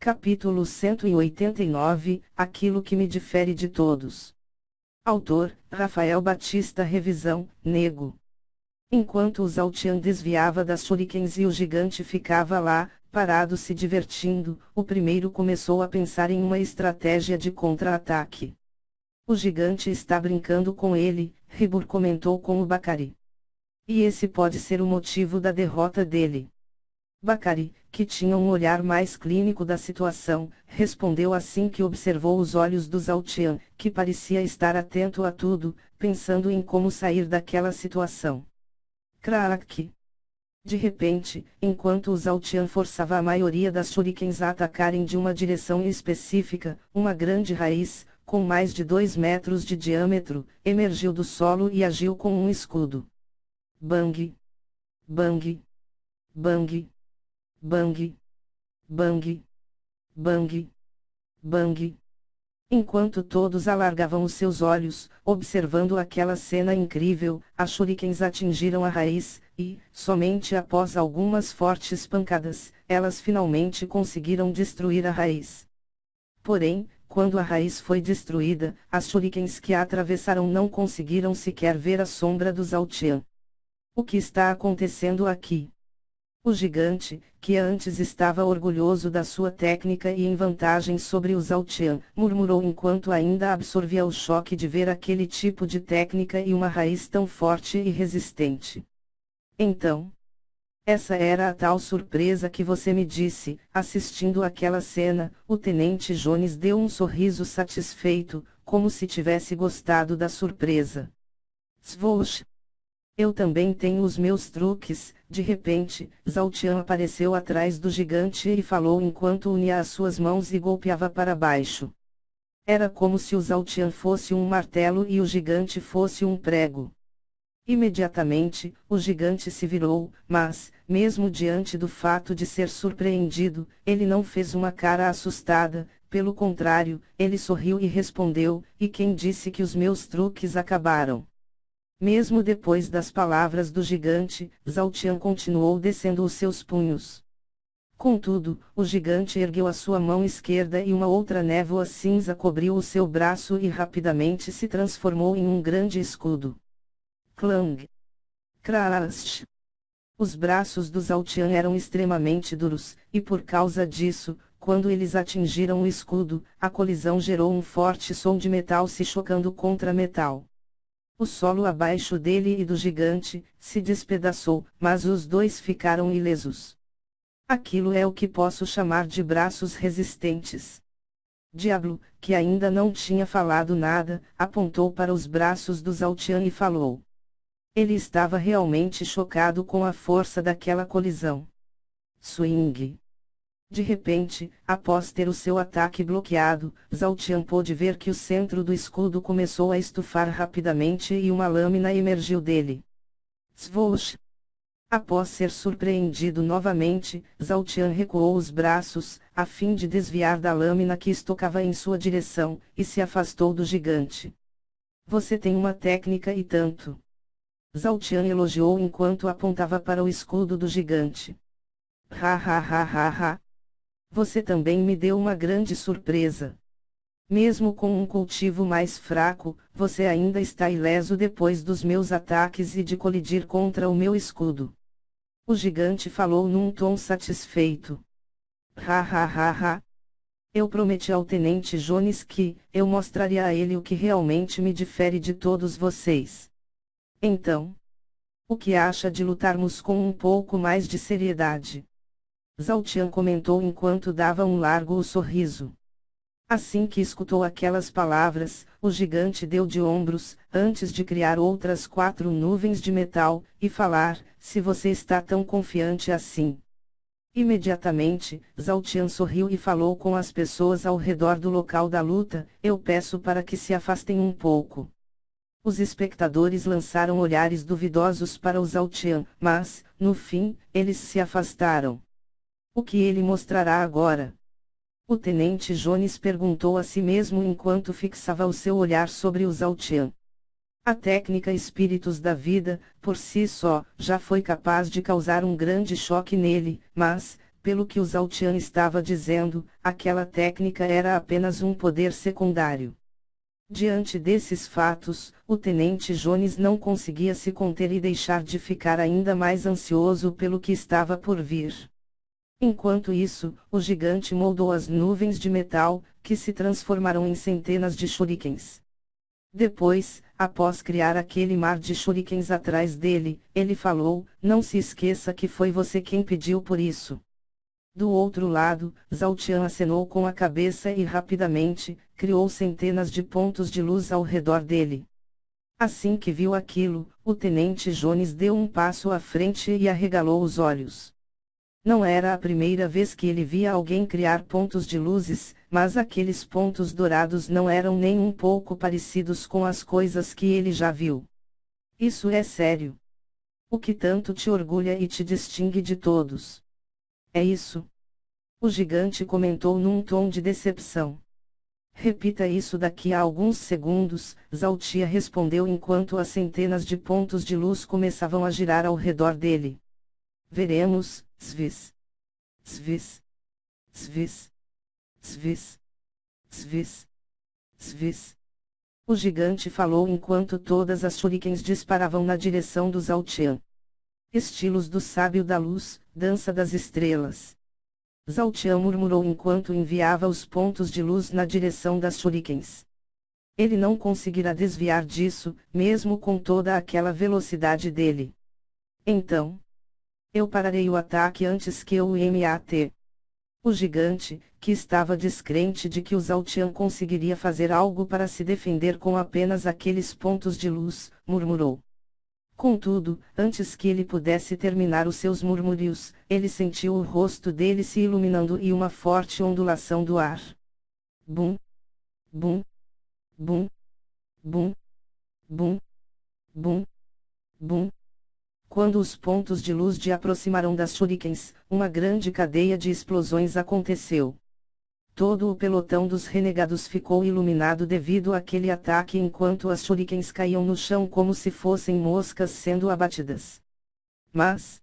Capítulo 189, Aquilo que me difere de todos. Autor, Rafael Batista. Revisão, Nego. Enquanto o Zhaotian desviava das shurikens e o gigante ficava lá, parado se divertindo, o primeiro começou a pensar em uma estratégia de contra-ataque. O gigante está brincando com ele, Ribur comentou com o Bacari. E esse pode ser o motivo da derrota dele. Bacari, que tinha um olhar mais clínico da situação, respondeu assim que observou os olhos do Zhaotian, que parecia estar atento a tudo, pensando em como sair daquela situação. Crack! De repente, enquanto o Zhaotian forçava a maioria das shurikens a atacarem de uma direção específica, uma grande raiz, com mais de 2 metros de diâmetro, emergiu do solo e agiu com um escudo. Bang! Bang! Bang! Bang! Bang! Bang! Bang! Enquanto todos alargavam os seus olhos, observando aquela cena incrível, as shurikens atingiram a raiz, e, somente após algumas fortes pancadas, elas finalmente conseguiram destruir a raiz. Porém, quando a raiz foi destruída, as shurikens que a atravessaram não conseguiram sequer ver a sombra do Zhaotian. O que está acontecendo aqui? O gigante, que antes estava orgulhoso da sua técnica e em vantagem sobre o Zhaotian, murmurou enquanto ainda absorvia o choque de ver aquele tipo de técnica e uma raiz tão forte e resistente. Então, essa era a tal surpresa que você me disse. Assistindo àquela cena, o tenente Jones deu um sorriso satisfeito, como se tivesse gostado da surpresa. Swoosh! Eu também tenho os meus truques. De repente, Zhaotian apareceu atrás do gigante e falou enquanto unia as suas mãos e golpeava para baixo. Era como se o Zhaotian fosse um martelo e o gigante fosse um prego. Imediatamente, o gigante se virou, mas, mesmo diante do fato de ser surpreendido, ele não fez uma cara assustada, pelo contrário, ele sorriu e respondeu: e quem disse que os meus truques acabaram? Mesmo depois das palavras do gigante, Zhaotian continuou descendo os seus punhos. Contudo, o gigante ergueu a sua mão esquerda e uma outra névoa cinza cobriu o seu braço e rapidamente se transformou em um grande escudo. Clang! Crash! Os braços do Zhaotian eram extremamente duros, e por causa disso, quando eles atingiram o escudo, a colisão gerou um forte som de metal se chocando contra metal. O solo abaixo dele e do gigante se despedaçou, mas os dois ficaram ilesos. Aquilo é o que posso chamar de braços resistentes. Diablo, que ainda não tinha falado nada, apontou para os braços do Zhaotian e falou. Ele estava realmente chocado com a força daquela colisão. Swing! De repente, após ter o seu ataque bloqueado, Zhaotian pôde ver que o centro do escudo começou a estufar rapidamente e uma lâmina emergiu dele. Swoosh! Após ser surpreendido novamente, Zhaotian recuou os braços, a fim de desviar da lâmina que estocava em sua direção, e se afastou do gigante. Você tem uma técnica e tanto. Zhaotian elogiou enquanto apontava para o escudo do gigante. Ha ha ha ha ha! Você também me deu uma grande surpresa. Mesmo com um cultivo mais fraco, você ainda está ileso depois dos meus ataques e de colidir contra o meu escudo. O gigante falou num tom satisfeito. Ha ha ha ha! Eu prometi ao tenente Jones que eu mostraria a ele o que realmente me difere de todos vocês. Então, o que acha de lutarmos com um pouco mais de seriedade? Zhaotian comentou enquanto dava um largo sorriso. Assim que escutou aquelas palavras, o gigante deu de ombros, antes de criar outras 4 nuvens de metal, e falar: se você está tão confiante assim. Imediatamente, Zhaotian sorriu e falou com as pessoas ao redor do local da luta: eu peço para que se afastem um pouco. Os espectadores lançaram olhares duvidosos para o Zhaotian, mas, no fim, eles se afastaram. O que ele mostrará agora? O tenente Jones perguntou a si mesmo enquanto fixava o seu olhar sobre o Zhaotian. A técnica Espíritos da Vida, por si só, já foi capaz de causar um grande choque nele, mas, pelo que o Zhao Tian estava dizendo, aquela técnica era apenas um poder secundário. Diante desses fatos, o tenente Jones não conseguia se conter e deixar de ficar ainda mais ansioso pelo que estava por vir. Enquanto isso, o gigante moldou as nuvens de metal, que se transformaram em centenas de shurikens. Depois, após criar aquele mar de shurikens atrás dele, ele falou: "Não se esqueça que foi você quem pediu por isso." Do outro lado, Zhao Tian acenou com a cabeça e rapidamente, criou centenas de pontos de luz ao redor dele. Assim que viu aquilo, o tenente Jones deu um passo à frente e arregalou os olhos. Não era a primeira vez que ele via alguém criar pontos de luzes, mas aqueles pontos dourados não eram nem um pouco parecidos com as coisas que ele já viu. Isso é sério. O que tanto te orgulha e te distingue de todos? É isso? O gigante comentou num tom de decepção. Repita isso daqui a alguns segundos, Zhao Tia respondeu enquanto as centenas de pontos de luz começavam a girar ao redor dele. Veremos, svis. Svis. Svis. Svis. Svis. Svis. O gigante falou enquanto todas as shurikens disparavam na direção do Zhao Tian. Estilos do sábio da luz, dança das estrelas. Zhao Tian murmurou enquanto enviava os pontos de luz na direção das shurikens. Ele não conseguirá desviar disso, mesmo com toda aquela velocidade dele. Então, eu pararei o ataque antes que o mate. O gigante, que estava descrente de que o Zhao Tian conseguiria fazer algo para se defender com apenas aqueles pontos de luz, murmurou. Contudo, antes que ele pudesse terminar os seus murmúrios, ele sentiu o rosto dele se iluminando e uma forte ondulação do ar. Bum! Bum! Bum! Bum! Bum! Bum! Bum! Quando os pontos de luz se aproximaram das shurikens, uma grande cadeia de explosões aconteceu. Todo o pelotão dos renegados ficou iluminado devido àquele ataque enquanto as shurikens caíam no chão como se fossem moscas sendo abatidas. Mas...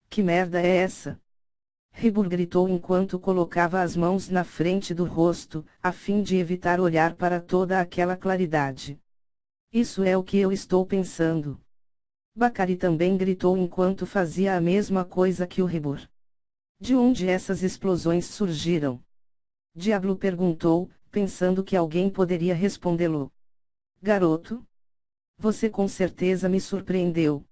que merda é essa? Ribur gritou enquanto colocava as mãos na frente do rosto, a fim de evitar olhar para toda aquela claridade. Isso é o que eu estou pensando. Bakari também gritou enquanto fazia a mesma coisa que o Ribur. De onde essas explosões surgiram? Diablo perguntou, pensando que alguém poderia respondê-lo. Garoto? Você com certeza me surpreendeu.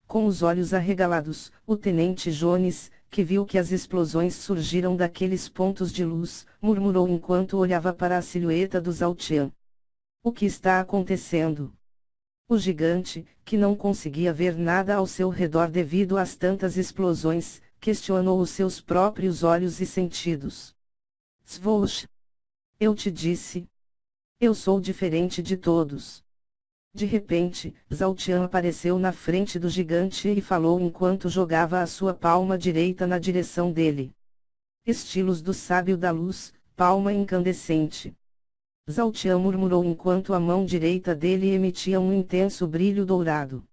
Com os olhos arregalados, o tenente Jones, que viu que as explosões surgiram daqueles pontos de luz, murmurou enquanto olhava para a silhueta do Zhao Tian. O que está acontecendo? O gigante, que não conseguia ver nada ao seu redor devido às tantas explosões, questionou os seus próprios olhos e sentidos. Svoosh! Eu te disse. Eu sou diferente de todos. De repente, Zhao Tian apareceu na frente do gigante e falou enquanto jogava a sua palma direita na direção dele. Estilos do sábio da luz, palma incandescente. Zhao Tian murmurou enquanto a mão direita dele emitia um intenso brilho dourado.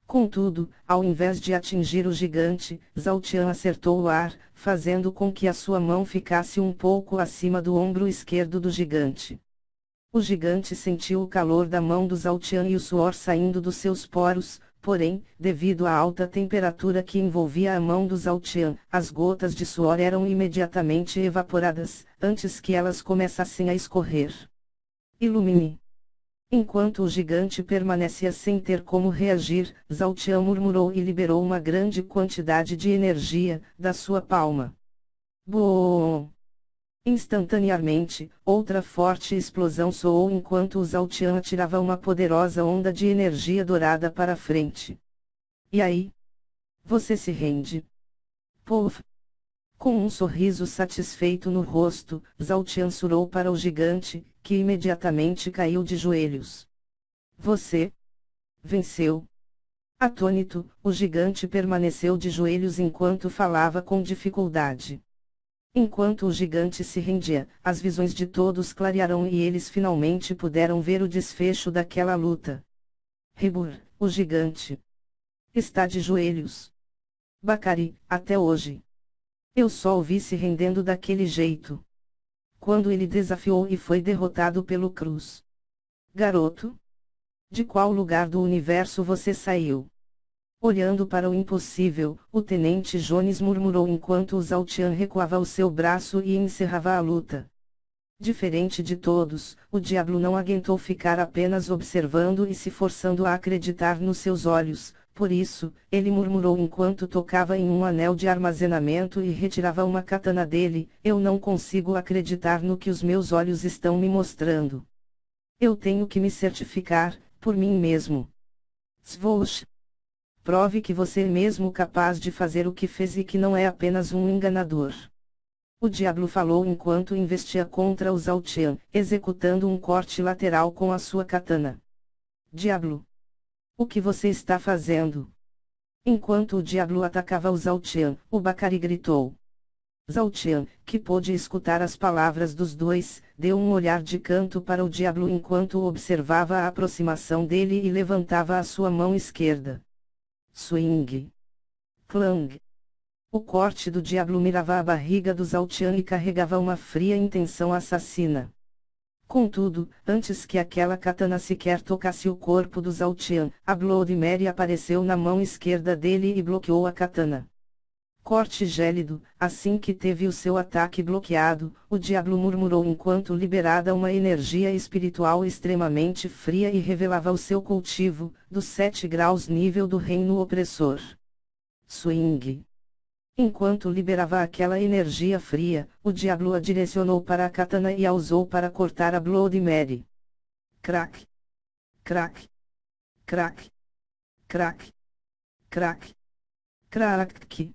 Contudo, ao invés de atingir o gigante, Zhao Tian acertou o ar, fazendo com que a sua mão ficasse um pouco acima do ombro esquerdo do gigante. O gigante sentiu o calor da mão do Zhao Tian e o suor saindo dos seus poros, porém, devido à alta temperatura que envolvia a mão do Zhao Tian, as gotas de suor eram imediatamente evaporadas, antes que elas começassem a escorrer. Ilumine. Enquanto o gigante permanecia sem ter como reagir, Zhao Tian murmurou e liberou uma grande quantidade de energia, da sua palma. Boom! Instantaneamente, outra forte explosão soou enquanto o Zhao Tian atirava uma poderosa onda de energia dourada para frente. E aí? Você se rende? Puf! Com um sorriso satisfeito no rosto, Zhao Tian surou para o gigante, que imediatamente caiu de joelhos. Você venceu. Atônito, o gigante permaneceu de joelhos enquanto falava com dificuldade. Enquanto o gigante se rendia, as visões de todos clarearam e eles finalmente puderam ver o desfecho daquela luta. Ribur, o gigante, está de joelhos. Bakari, até hoje. Eu só o vi se rendendo daquele jeito. Quando ele desafiou e foi derrotado pelo Cruz. Garoto? De qual lugar do universo você saiu? Olhando para o impossível, o tenente Jones murmurou enquanto o Zaltian recuava o seu braço e encerrava a luta. Diferente de todos, o diabo não aguentou ficar apenas observando e se forçando a acreditar nos seus olhos, por isso, ele murmurou enquanto tocava em um anel de armazenamento e retirava uma katana dele: eu não consigo acreditar no que os meus olhos estão me mostrando. Eu tenho que me certificar, por mim mesmo. Swoosh! Prove que você é mesmo capaz de fazer o que fez e que não é apenas um enganador. O diabo falou enquanto investia contra o Zaltian, executando um corte lateral com a sua katana. Diablo! O que você está fazendo? Enquanto o diabo atacava o Zaltian, o Bakari gritou. Zaltian, que pôde escutar as palavras dos dois, deu um olhar de canto para o diabo enquanto observava a aproximação dele e levantava a sua mão esquerda. Swing! Clang! O corte do diabo mirava a barriga do Zaltian e carregava uma fria intenção assassina. Contudo, antes que aquela katana sequer tocasse o corpo do Zaltian, a Bloody Mary apareceu na mão esquerda dele e bloqueou a katana. Corte gélido. Assim que teve o seu ataque bloqueado, o diabo murmurou enquanto liberada uma energia espiritual extremamente fria e revelava o seu cultivo, dos 7 graus nível do reino opressor. Swing! Enquanto liberava aquela energia fria, o diabo a direcionou para a katana e a usou para cortar a Bloody Mary. Crack! Crack! Crack! Crack! Crack! Crack!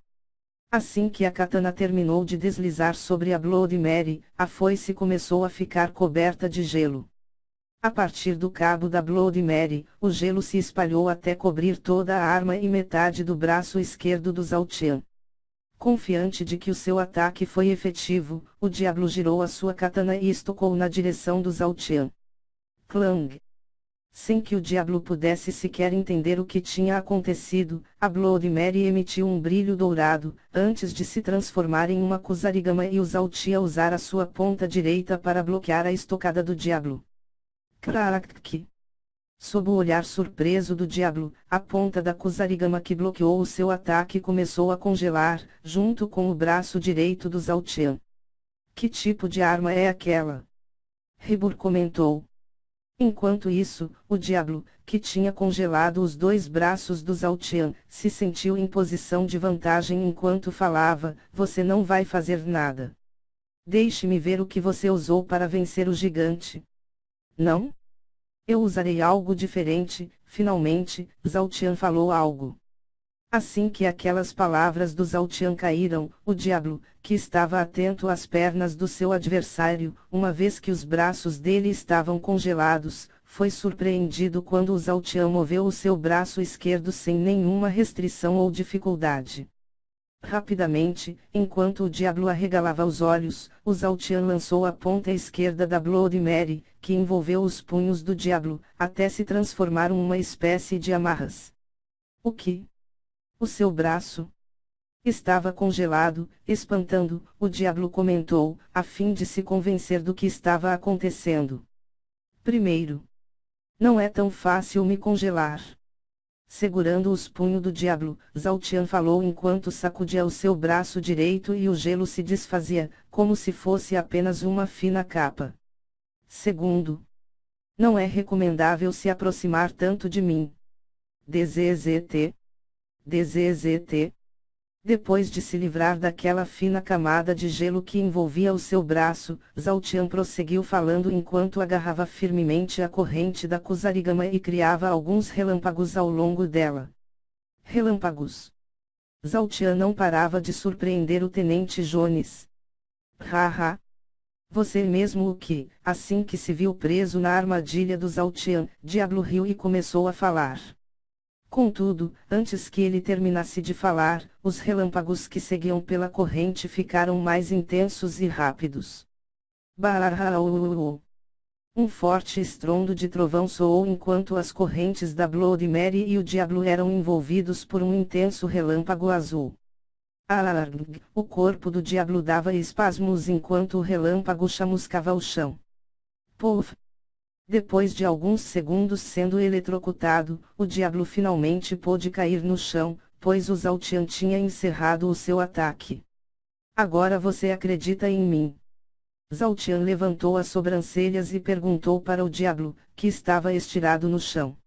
Assim que a katana terminou de deslizar sobre a Bloody Mary, a foice começou a ficar coberta de gelo. A partir do cabo da Bloody Mary, o gelo se espalhou até cobrir toda a arma e metade do braço esquerdo do Zaltian. Confiante de que o seu ataque foi efetivo, o diabo girou a sua katana e estocou na direção do Zaltian. Clang! Sem que o diabo pudesse sequer entender o que tinha acontecido, a Bloody Mary emitiu um brilho dourado, antes de se transformar em uma Kusarigama e o Zaltia usar a sua ponta direita para bloquear a estocada do diabo. Crack! Sob o olhar surpreso do diabo, a ponta da Kusarigama que bloqueou o seu ataque começou a congelar, junto com o braço direito do Zaltian. Que tipo de arma é aquela? Ribur comentou. Enquanto isso, o diabo, que tinha congelado os 2 braços do Zaltian, se sentiu em posição de vantagem enquanto falava: você não vai fazer nada. Deixe-me ver o que você usou para vencer o gigante. Não? Eu usarei algo diferente. Finalmente, Zaltian falou algo. Assim que aquelas palavras do Zaltian caíram, o diabo, que estava atento às pernas do seu adversário, uma vez que os braços dele estavam congelados, foi surpreendido quando o Zaltian moveu o seu braço esquerdo sem nenhuma restrição ou dificuldade. Rapidamente, enquanto o diabo arregalava os olhos, o Zaltian lançou a ponta esquerda da Bloody Mary, que envolveu os punhos do diabo, até se transformar em uma espécie de amarras. O que? O seu braço estava congelado, espantando, o diabo comentou, a fim de se convencer do que estava acontecendo. Primeiro, não é tão fácil me congelar. Segurando os punhos do diabo, Zaltian falou enquanto sacudia o seu braço direito e o gelo se desfazia, como se fosse apenas uma fina capa. Segundo, não é recomendável se aproximar tanto de mim. DZZT. DZZT. Depois de se livrar daquela fina camada de gelo que envolvia o seu braço, Zaltian prosseguiu falando enquanto agarrava firmemente a corrente da Kusarigama e criava alguns relâmpagos ao longo dela. Relâmpagos. Zaltian não parava de surpreender o tenente Jones. Haha. Você é mesmo o que, assim que se viu preso na armadilha do Zaltian, Diablo riu e começou a falar. Contudo, antes que ele terminasse de falar, os relâmpagos que seguiam pela corrente ficaram mais intensos e rápidos. Bararau! Um forte estrondo de trovão soou enquanto as correntes da Bloody Mary e o diabo eram envolvidos por um intenso relâmpago azul. Alarg! O corpo do diabo dava espasmos enquanto o relâmpago chamuscava o chão. Puf! Depois de alguns segundos sendo eletrocutado, o diabo finalmente pôde cair no chão, pois o Zaltian tinha encerrado o seu ataque. Agora você acredita em mim? Zaltian levantou as sobrancelhas e perguntou para o diabo, que estava estirado no chão.